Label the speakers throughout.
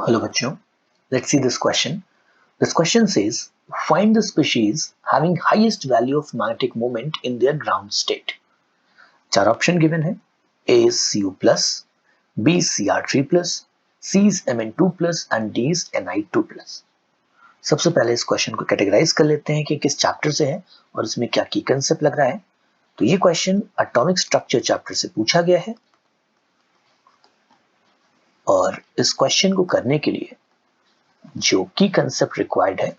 Speaker 1: Hello बच्चों, let's see this question. This question says, find the species having highest value of magnetic moment in their ground state. चार option given है. A is Cu plus, B is Cr3 plus, C is Mn2 plus and D is Ni2 plus. सबसे पहले इस question को categorise कर लेते हैं कि किस चैप्टर से है और इसमें क्या की कंसेप्ट लग रहा है. तो ये क्वेश्चन एटॉमिक स्ट्रक्चर चैप्टर से पूछा गया है और इस क्वेश्चन को करने के लिए जो की कंसेप्ट रिक्वायर्ड है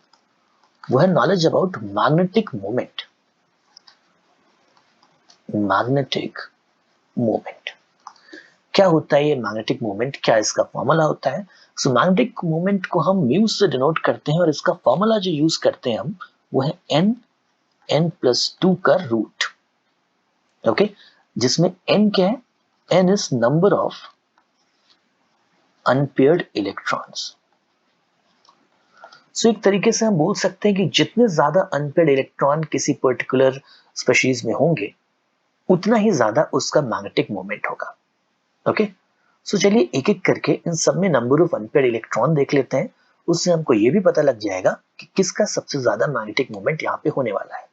Speaker 1: वो है knowledge about magnetic moment. Magnetic moment क्या होता है? ये मैग्नेटिक मोमेंट क्या इसका फॉर्मूला होता है? सो मैग्नेटिक मोमेंट को हम म्यू से डिनोट करते हैं और इसका फॉर्मूला जो यूज करते हैं हम वो है n+2 का रूट. ओके, जिसमें n क्या है? n is number of unpaired electrons. So एक तरीके से हम बोल सकते हैं कि जितने ज्यादा अनपेयर्ड इलेक्ट्रॉन किसी पर्टिकुलर स्पीशीज में होंगे उतना ही ज्यादा उसका मैग्नेटिक मोमेंट होगा. ओके, सो चलिए एक एक करके इन सब में नंबर ऑफ अनपेयर्ड इलेक्ट्रॉन देख लेते हैं. उससे हमको ये भी पता लग जाएगा कि किसका सबसे ज्यादा मैग्नेटिक मोमेंट यहाँ पे होने वाला है.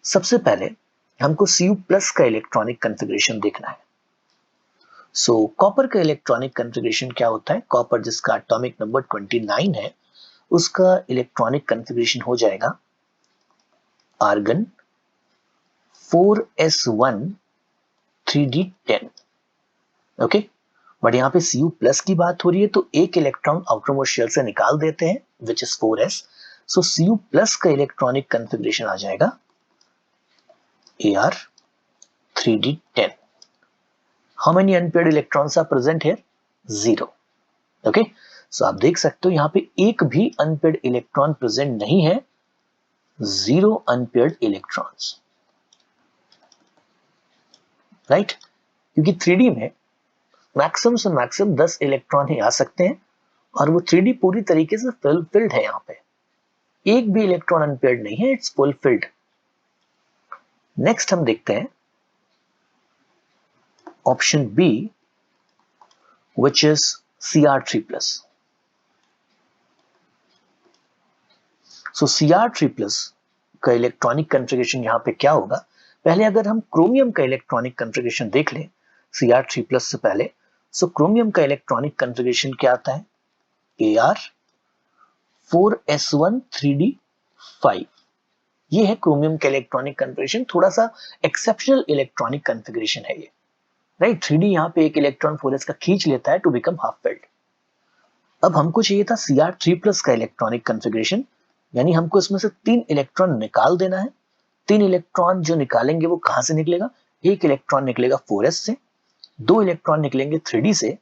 Speaker 1: सबसे पहले हमको Cu+ का इलेक्ट्रॉनिक कॉन्फ़िगरेशन देखना है. सो कॉपर का इलेक्ट्रॉनिक कॉन्फ़िगरेशन क्या होता है? कॉपर जिसका एटॉमिक नंबर 29 है उसका इलेक्ट्रॉनिक कॉन्फ़िगरेशन हो जाएगा argon 4s1 3d10. Okay, but यहाँ पे Cu+ की बात हो रही है तो एक इलेक्ट्रॉन आउटरमोस्ट शेल से निकाल देते हैं which is 4s. So Cu+ का इलेक्ट्रॉनिक कॉन्फ़िगरेशन आ जाएगा Ar 3d10. How many unpaired electrons are present here? 0. Okay, so आप देख सकते हो यहाँ पे एक भी अनपेयर्ड इलेक्ट्रॉन प्रेजेंट नहीं है. 0 अनपेयर्ड इलेक्ट्रॉन्स, राइट? क्योंकि 3D में मैक्सिमम से मैक्सिमम 10 इलेक्ट्रॉन ही आ सकते हैं और वो 3D पूरी तरीके से फिल्ड है. यहाँ पे एक भी इलेक्ट्रॉन अनपेयर्ड नहीं है, इट्स फुल फिल्ड. नेक्स्ट हम देखते हैं option B which is Cr3+. So Cr3+ का इलेक्ट्रॉनिक कॉन्फ़िगरेशन यहाँ पे क्या होगा? पहले अगर हम क्रोमियम का इलेक्ट्रॉनिक कॉन्फ़िगरेशन देख लें Cr3+ से पहले. सो क्रोमियम का इलेक्ट्रॉनिक कॉन्फ़िगरेशन क्या आता है? Ar 4s1 3d5. ये है क्रोमियम का इलेक्ट्रॉनिक कॉन्फ़िगरेशन. थोड़ा सा एक्सेप्शनल इलेक्ट्रॉनिक कॉन्फ़िगरेशन है ये, राइट? 3D यहाँ पे एक इलेक्ट्रॉन 4s का खींच लेता है टू बिकम हाफ फिल्ड. अब हमको चाहिए था Cr3+ का इलेक्ट्रॉनिक कॉन्फ़िगरेशन, यानी हमको इसमें से 3 इलेक्ट्रॉन निकाल देना है. 3 इलेक्ट्रॉन जो निकालेंगे वो कहां से निकलेगा? एक इलेक्ट्रॉन निकलेगा 4s से, 2 इलेक्ट्रॉन निकलेंगे 3D से,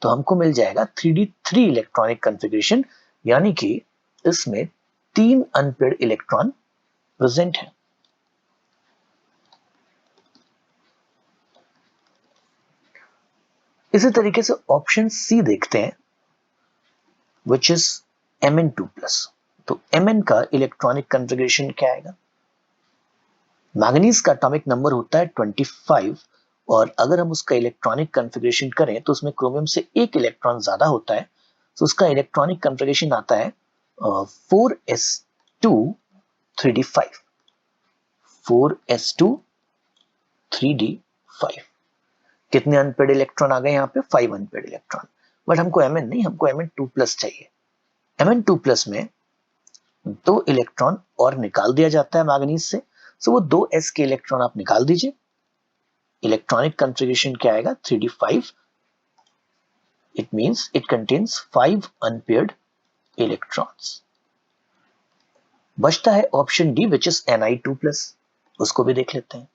Speaker 1: तो हमको मिल जाएगा 3d3 इलेक्ट्रॉनिक कॉन्फ़िगरेशन, यानी कि इसमें 3 अनपेयर्ड इलेक्ट्रॉन प्रेजेंट है. इसी तरीके से ऑप्शन सी देखते हैं विच इज Mn2+. तो Mn का इलेक्ट्रॉनिक कॉन्फ़िगरेशन क्या आएगा? मैंगनीज का एटॉमिक नंबर होता है 25 और अगर हम उसका इलेक्ट्रॉनिक कॉन्फ़िगरेशन करें तो उसमें क्रोमियम से एक इलेक्ट्रॉन ज्यादा होता है. तो उसका इलेक्ट्रॉनिक कॉन्फ़िगरेशन आता है 4s2 3d5. 4s2 3d5. कितने अनपेयर्ड इलेक्ट्रॉन आ गए यहाँ पे? 5 अनपेयर्ड इलेक्ट्रॉन. बट हमको Mn नहीं, हमको Mn2+ चाहिए. Mn2+ में 2 इलेक्ट्रॉन और निकाल दिया जाता है मैंगनीज से. सो वो 2s के इलेक्ट्रॉन आप निकाल दीजिए. इलेक्ट्रॉनिक कॉन्फ़िगरेशन क्या आएगा? 3d5. It means it contains 5 unpaired electrons. बचता है option D which is Ni2+. उसको भी देख लेते हैं.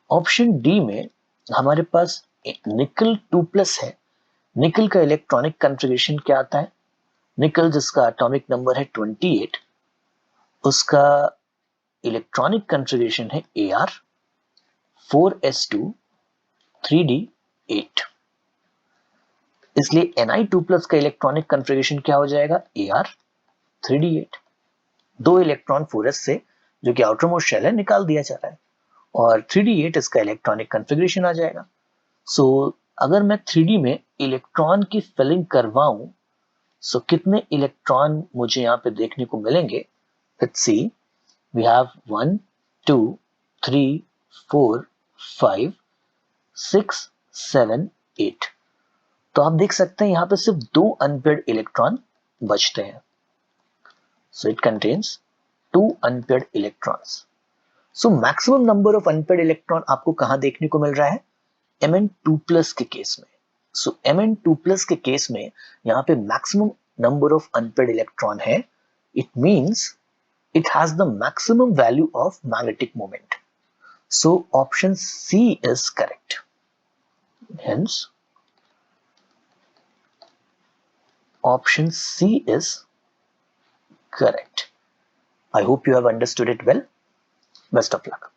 Speaker 1: ऑप्शन डी में हमारे पास निकल 2+ है. निकल का इलेक्ट्रॉनिक कॉन्फ़िगरेशन क्या आता है? निकल जिसका एटॉमिक नंबर है 28, उसका इलेक्ट्रॉनिक कॉन्फ़िगरेशन है Ar 4s2 3d8. इसलिए Ni2+ का इलेक्ट्रॉनिक कॉन्फ़िगरेशन क्या हो जाएगा? Ar 3d8. 2 इलेक्ट्रॉन 4s से जो कि आउटर मोस्ट शेल है निकाल दिया जा रहा है और 3d8 इसका इलेक्ट्रॉनिक कॉन्फ़िगरेशन आ जाएगा. सो अगर मैं 3D में इलेक्ट्रॉन की फिलिंग करवाऊं सो कितने इलेक्ट्रॉन मुझे यहाँ पे देखने को मिलेंगे? Let's see, we have 1 2 3 4 5 6 7 8। तो आप देख सकते हैं यहाँ पे सिर्फ 2 अनपेयर्ड इलेक्ट्रॉन बचते हैं। So it contains 2 unpaired electrons. So maximum number of unpaired electron आपको कहां देखने को मिल रहा है? Mn2+ के केस में। सो Mn2+ के केस में यहाँ पे maximum number of unpaired electron है। It means it has the maximum value of magnetic moment. So option C is correct. Hence, option C is correct. I hope you have understood it well. Best of luck.